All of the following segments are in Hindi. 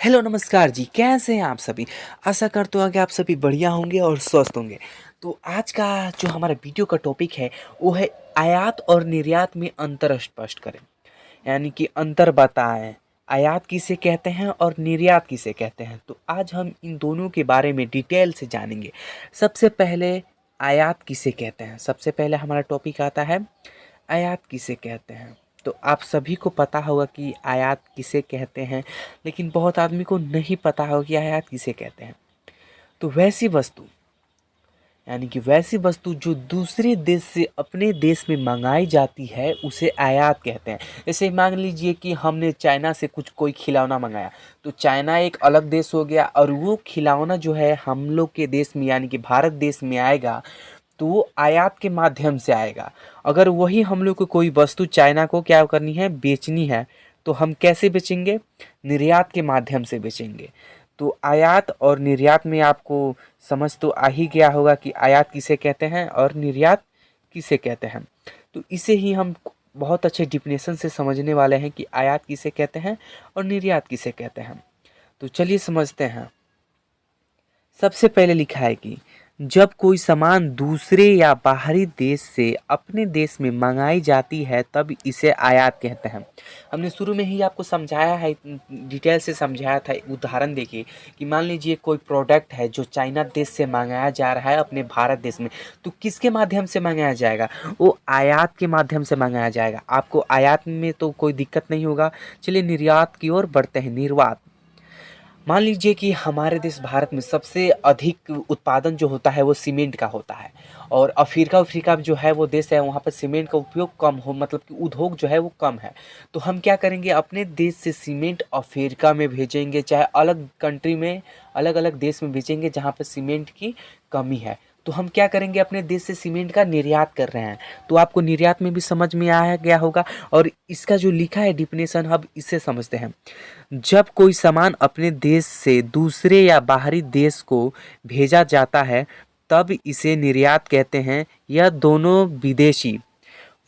हेलो नमस्कार जी, कैसे हैं आप सभी। आशा करता हूँ कि आप सभी बढ़िया होंगे और स्वस्थ होंगे। तो आज का जो हमारा वीडियो का टॉपिक है वो है आयात और निर्यात में अंतर स्पष्ट करें, यानी कि अंतर बताएं। आयात किसे कहते हैं और निर्यात किसे कहते हैं, तो आज हम इन दोनों के बारे में डिटेल से जानेंगे। सबसे पहले आयात किसे कहते हैं। सबसे पहले हमारा टॉपिक आता है आयात किसे कहते हैं। तो आप सभी को पता होगा कि आयात किसे कहते हैं, लेकिन बहुत आदमी को नहीं पता होगा कि आयात किसे कहते हैं। तो वैसी वस्तु, यानी कि वैसी वस्तु जो दूसरे देश से अपने देश में मंगाई जाती है उसे आयात कहते हैं। जैसे मान लीजिए कि हमने चाइना से कोई खिलौना मंगाया, तो चाइना एक अलग देश हो गया और वो खिलौना जो है हम लोग के देश में यानी कि भारत देश में आएगा, तो वो आयात के माध्यम से आएगा। अगर वही हम लोग को कोई वस्तु चाइना को क्या करनी है, बेचनी है, तो हम कैसे बेचेंगे, निर्यात के माध्यम से बेचेंगे। तो आयात और निर्यात में आपको समझ तो आ ही गया होगा कि आयात किसे कहते हैं और निर्यात किसे कहते हैं। तो इसे ही हम बहुत अच्छे डिफिनेशन से समझने वाले हैं कि आयात किसे कहते हैं और निर्यात किसे कहते हैं। तो चलिए समझते हैं। सबसे पहले लिखा है कि जब कोई सामान दूसरे या बाहरी देश से अपने देश में मंगाई जाती है तब इसे आयात कहते हैं। हमने शुरू में ही आपको समझाया है, डिटेल से समझाया था। उदाहरण देखिए कि मान लीजिए कोई प्रोडक्ट है जो चाइना देश से मंगाया जा रहा है अपने भारत देश में, तो किसके माध्यम से मंगाया जाएगा, वो आयात के माध्यम से मंगाया जाएगा। आपको आयात में तो कोई दिक्कत नहीं होगा। चलिए निर्यात की ओर बढ़ते हैं। निर्यात, मान लीजिए कि हमारे देश भारत में सबसे अधिक उत्पादन जो होता है वो सीमेंट का होता है, और अफ्रीका जो है वो देश है, वहाँ पर सीमेंट का उपयोग कम हो, मतलब कि उद्योग जो है वो कम है। तो हम क्या करेंगे, अपने देश से सीमेंट अफ्रीका में भेजेंगे, चाहे अलग कंट्री में, अलग अलग देश में भेजेंगे जहाँ पर सीमेंट की कमी है। तो हम क्या करेंगे, अपने देश से सीमेंट का निर्यात कर रहे हैं। तो आपको निर्यात में भी समझ में आया गया होगा। और इसका जो लिखा है डिफिनेशन, अब इससे समझते हैं। जब कोई सामान अपने देश से दूसरे या बाहरी देश को भेजा जाता है तब इसे निर्यात कहते हैं। यह दोनों विदेशी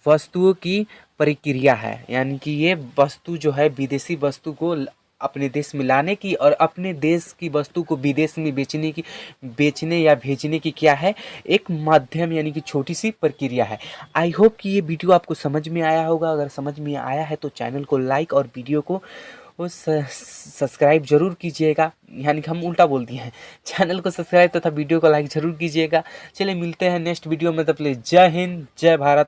वस्तुओं की प्रक्रिया है, यानी कि ये वस्तु जो है विदेशी वस्तु को अपने देश में लाने की और अपने देश की वस्तु को विदेश में बेचने या भेजने की क्या है, एक माध्यम, यानी कि छोटी सी प्रक्रिया है। आई होप कि ये वीडियो आपको समझ में आया होगा। अगर समझ में आया है तो चैनल को लाइक और वीडियो को वो सब्सक्राइब जरूर कीजिएगा, यानी कि हम उल्टा बोल दिए हैं। चैनल को सब्सक्राइब तथा वीडियो को लाइक जरूर कीजिएगा। चलिए मिलते हैं नेक्स्ट वीडियो में, तब तक के लिए जय हिंद, जय भारत।